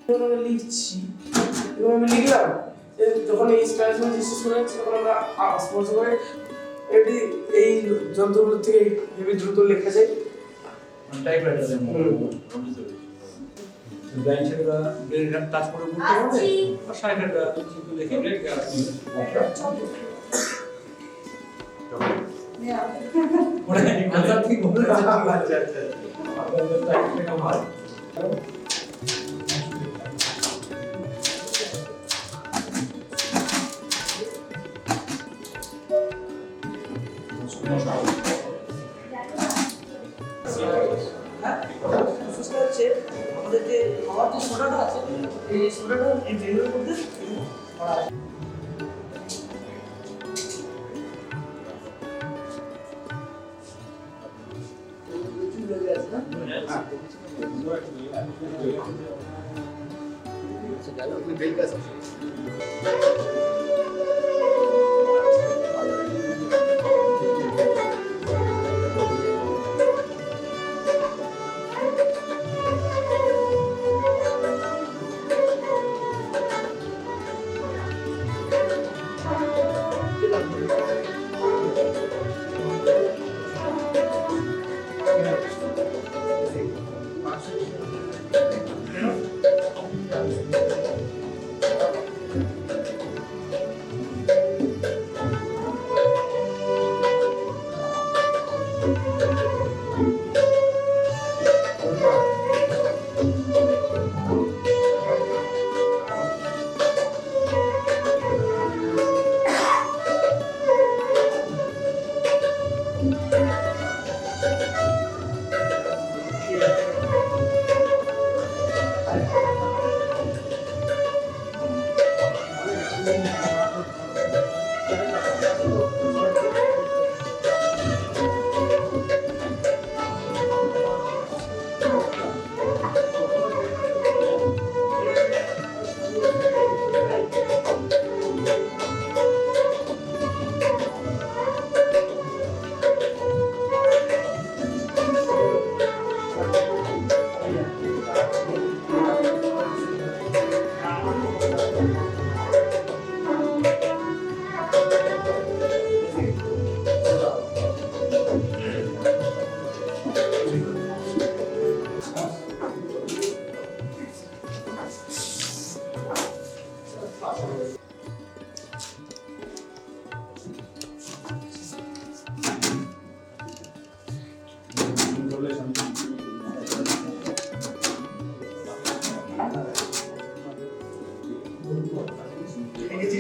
আমি লিখছি এবং আমি লিখলাম যে যখন এই স্ট্রাইকমেন্ট শেষ করে যাচ্ছে তখন আমরা স্পর্শ করে এটি এই যন্ত্রগুলো থেকে হেভি দ্রুত লেখা যায় টাইপরাইটারের মতো ব্লাইন্ড সেটা ব্রেন টাচ করে করতে হবে আর সাইডটা চিত্র দেখে লেখা আছে ওরা আনসার ঠিক বলে আচ্ছা আচ্ছা আপনাদের টাইপ লেখা হয় আমাদের যে খাওয়ার যে সোডাটা আছে এই সোডাটা এই ব্রেনের মধ্যে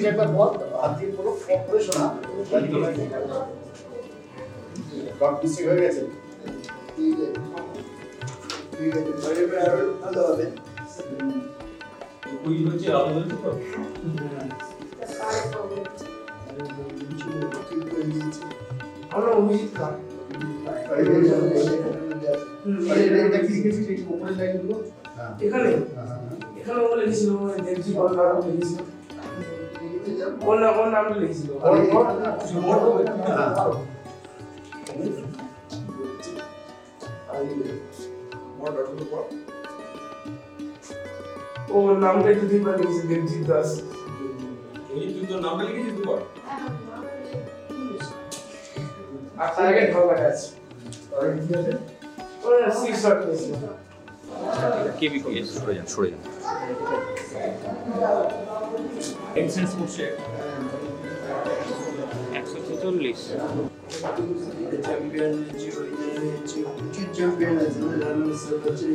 একবার বল আজকে পুরো অপারেশন সব কিছু হয়ে গেছে ঠিক আছে ঠিক আছে পরে আর ভালো হবে ওই হচ্ছে আলো হচ্ছে তো আমরা অভিজিৎ খান এখানে এখানে ও লিখেছিল দেবজি বলরা লিখেছিল ওর নামটা লিখেছিল ও নামটা একটু দিন পরে লিখেছিল দেবজিৎ দাস এই তুই তো নামটা লিখেছিস দুবার আর তার আগে ঢাকা আছে ওরা সিক্স শট নিয়েছিল কেবিপিএস সরে যান এক্সেন্স করছে 146 চ্যাম্পিয়ন চ্যাম্পিয়ন আছে রানার সব আছে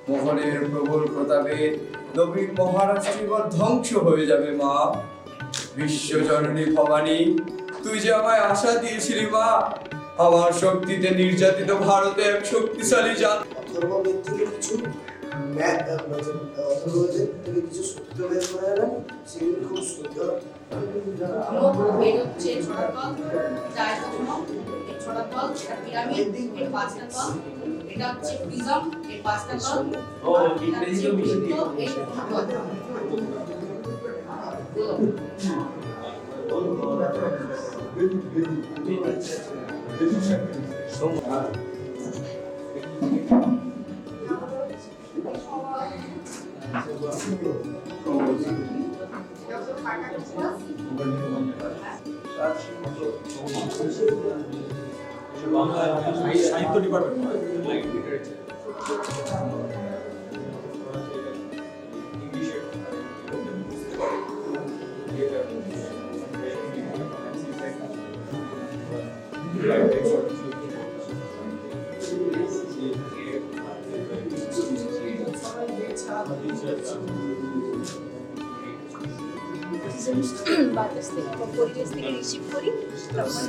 মোহনের প্রবল প্রতাপে নবীন মহারাষ্ট্রীবর ধ্বংস হয়ে যাবে মা। বিশ্বজননী ভবানী, তুই যে আমায় আশা দিয়েছিলি মা, আমার শক্তিতে নির্যাতিত ভারতে এক শক্তিশালী জাত অথর্ববেদ থেকে কিছু অথর্ববেদের থেকে কিছু সূত্র বের করা যাবে, সেগুলি খুব সুন্দর। এর হচ্ছে ছোট তল, ডায়াগোনাল, এর ছোট তল, এটা পিরামিড, এর পাঁচটা তল, এটা হচ্ছে প্রিজম, এর পাঁচটা তল, ও ইংরেজি তো বেশি দিয়ে এর দুটো তল। বাংলা সাহিত্য ডিপার্টমেন্ট লিটারেচার ইংলিশে বাতাস থেকে বা পরিবেশ থেকে রিসিভ করি, তখন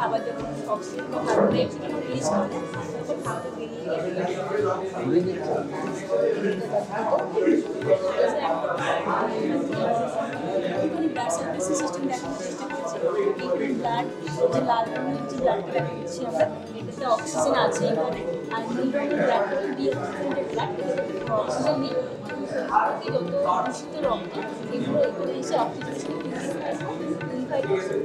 আবার যখন অক্সিজেন বা কার্বন ডাইঅক্সাইড রিলিজ করে তখন হাওয়াটা বেরিয়ে ব্লাড সার্কুলেশন সিস্টেম দেখানোর চেষ্টা করেছি। এই ব্লাড যে লাল রঙের যে ব্লাডটা দেখা দিচ্ছি আমরা, এটাতে অক্সিজেন আছে এখানে, আর নীল রঙের ব্লাডটা হলো ডিঅক্সিজেন্টেড ব্লাড, অক্সিজেন নেই। যত দূষিত রক্ত এগুলো এখানে এসে অক্সিজেনের সাথে ইনভাইট করছে।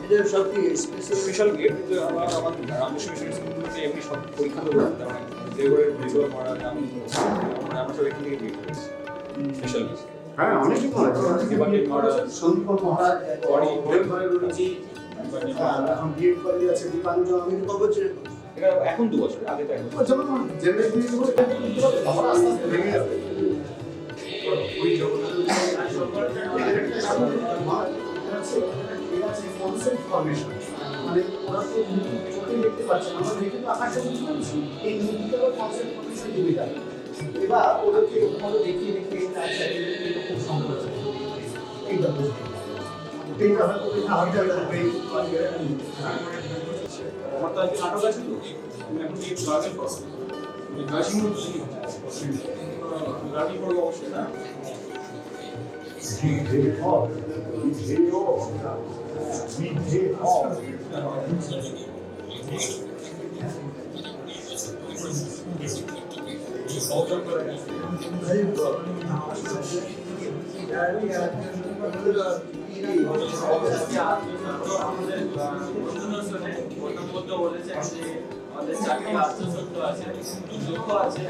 এটা সব কি স্পেশাল গেট আমাদের রামকৃষ্ণ মিশন স্কুলগুলোতে এমনি সব পরীক্ষা তো করতে হয় যেগুলো ভিজুয়াল মারা আমি আমরা সব এখান থেকে বিয়ে করেছি স্পেশাল গেট হ্যাঁ অনেকই মনে এবারে মারা সন্দীপন মহারাজ এখন বিএড কলেজ আছে, দীপাঞ্জন, আমি তো কবে ছিল এটা এখন 2 বছর আগে তো 1 বছর যখন জেনারেল বিএড করে আবার আস্তে আস্তে ভেঙে যাবে। ওই জগন্নাথ কনসেপ্ট ফরমেশন মানে ওরা তো চোখে দেখতে পাচ্ছে না, আমরা দেখে তো আকাশটা বুঝতে পারছি, এই মূর্তিটা কনসেপ্ট ফরমেশন দিবে তাই। এবার ওদেরকে ওখানে দেখিয়ে দেখিয়ে খুব সম্ভব এইটা বুঝতে এইটা হয়তো আগে আমার তো আজকে নাটক আছে তো এখন কি গার্ডেন করো গার্ডেন গার্ডেন করবো অবশ্যই না আমাদের চাকরি আত্মসত্য আছে, দুঃখ আছে,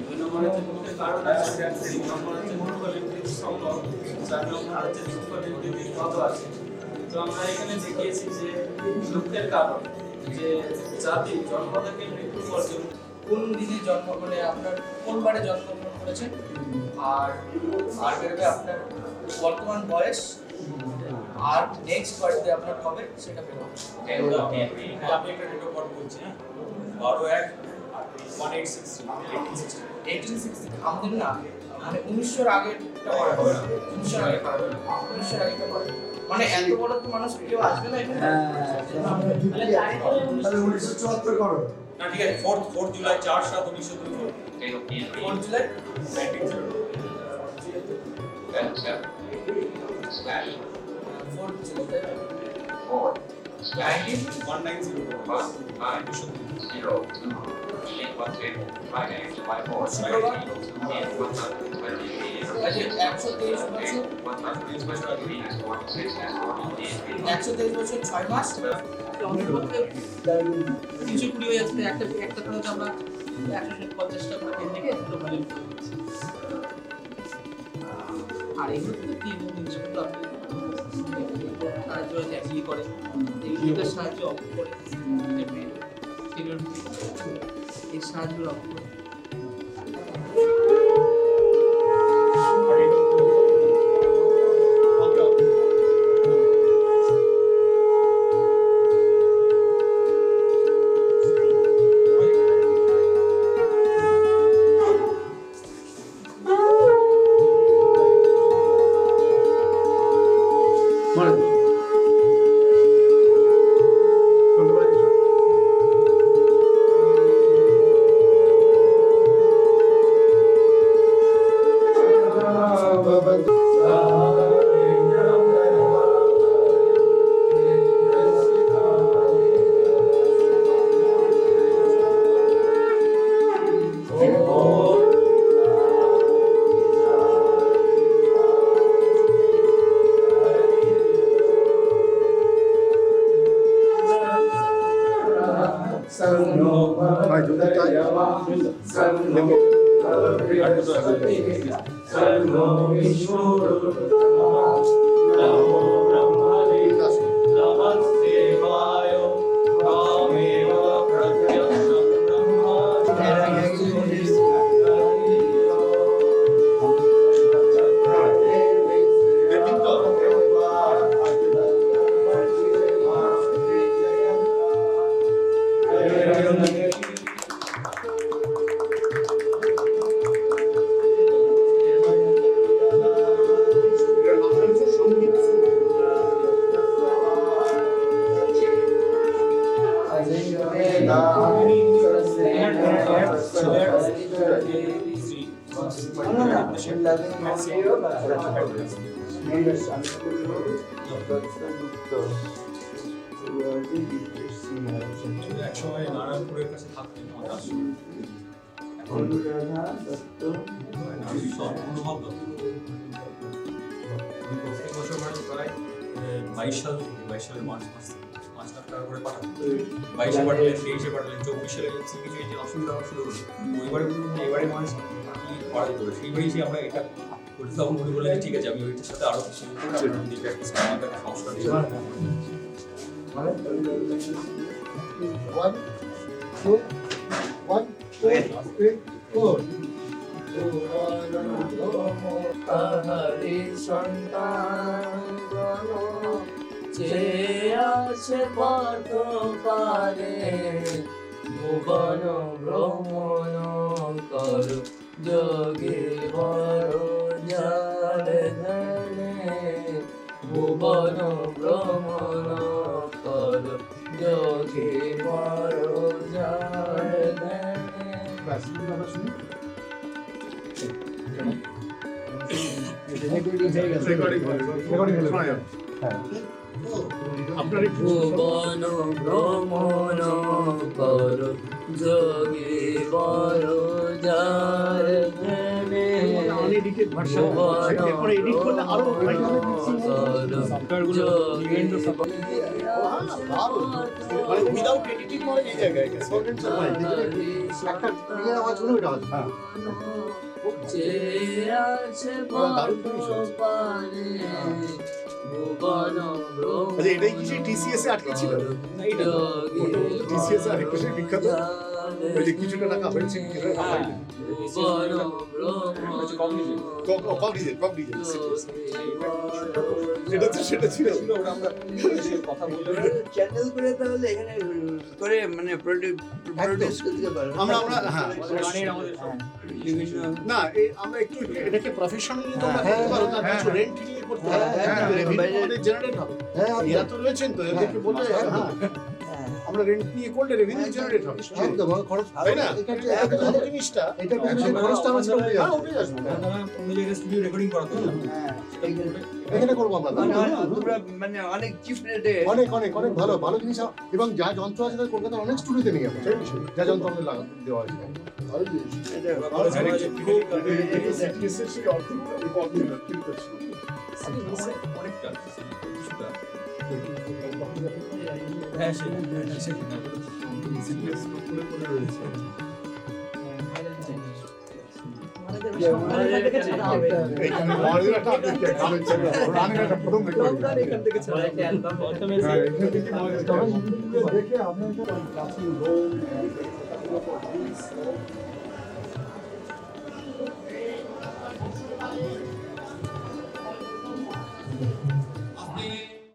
2 নম্বরে দুঃখের কারণ আছে, 3 নম্বর হচ্ছে দুঃখ ব্যক্তির সংগ্রহ, 4 নম্বর হচ্ছে দুঃখ ব্যক্তির পদ আছে। তো আমরা এখানে দেখিয়েছি যে দুঃখের কারণ যে জাতি জন্ম থেকে মৃত্যু পর্যন্ত কোন দিনে জন্ম মানে আপনার কোন বারে জন্মগ্রহণ করেছেন, আর বেরোবে আপনার বর্তমান বয়স, আর নেক্সট বার্থডে আপনার কবে সেটা বেরোবে। আমি একটা ডেট অফ বার্থ বলছি, হ্যাঁ 12/1/1860 আমাদের না মানে 1900 আগের করা হবে না, 1900 আগে করা হবে না, 1900 আগে করা হবে মানে এত বড় তো মানুষ কেউ আসবে না এখানে। তাহলে 1974 করো না ঠিক আছে 4 জুলাই 4/7/1902 4 জুলাই 1900 4 জুলাই 123 বছর 6 মাস 320 হয়ে যাচ্ছে, একটা খরচ আমরা 150 টাকা করে থেকে প্রোফাইল করছি। আর এগুলো তো 300 টাকা সাহায্য চাকরি করে, এইগুলোর সাহায্য অফ করে এই সাহায্য অফ করে একসময় নারায়ণপুরের কাছে থাকতেন আমাদের আশ্রমে। এখন সব অনুভব দত্ত। উনি প্রত্যেক বছর মানে প্রায় 22 সালের মার্চ মাস থেকে 5 লাখ টাকা করে পাঠাতেন। 22-এ পাঠালেন, 23-এ পাঠালেন, 24 সালে কিছু এই যে অসুবিধা হওয়া শুরু হলো, এবারে মানুষ কি করা যেত, সেইবারই যে আমরা এটা করতে তখন উনি বললেন যে ঠিক আছে আমি ওইটার সাথে আরো কিছু দিকে একটা সংস্কার দিতে তাহারি সন্তান চেয়ে আছে পথ পারে ভুবন ভ্রমণ কর যোগে বড় যার ধ্যানে ভুবন ভ্রমণ কর যোগে বড় যার ধ্যানে। ভুবন ভ্রমণ কর যোগে বড় যার ধ্যানে ভুবন উইদাউট এডিটিং করে এই জায়গায় একটা আওয়াজ হলো ওটা এটাই কি সেই টিসিএস এ আটকে ছিল? টিসিএস এ আরেকটা সেই বিখ্যাত ওই যে কিছুটা টাকা হয়েছে সেটা ছিল কথা বললে চ্যানেল করে তাহলে এখানে করে মানে প্রোডিউস করতে পারো। আমরা হ্যাঁ না আমরা একটু এটাকে প্রফেশনালি তোমরা করতে পারো, তার কিছু রেন্ট নিয়ে করতে হবে, রেভিনিউ জেনারেট হবে। এরা তো রয়েছেন তো এদেরকে বললে হ্যাঁ আমরা রেন্ট নিয়ে করলে রেভিনিউ জেনারেট হবে একদম খরচ তাই না? এটা জিনিসটা এটা খরচটা আমরা উঠে আসবে অন্য জায়গায় স্টুডিও রেকর্ডিং করা তো এখানে করবো আমরা মানে অনেক চিপ রেটে অনেক অনেক অনেক ভালো ভালো জিনিস এবং যা যন্ত্র আছে তার কলকাতার অনেক স্টুডিওতে নিয়ে গেছে যা যন্ত্র আমাদের লাগাতে দেওয়া হয়েছে অনেকটা হ্যাঁ দেখে আপনার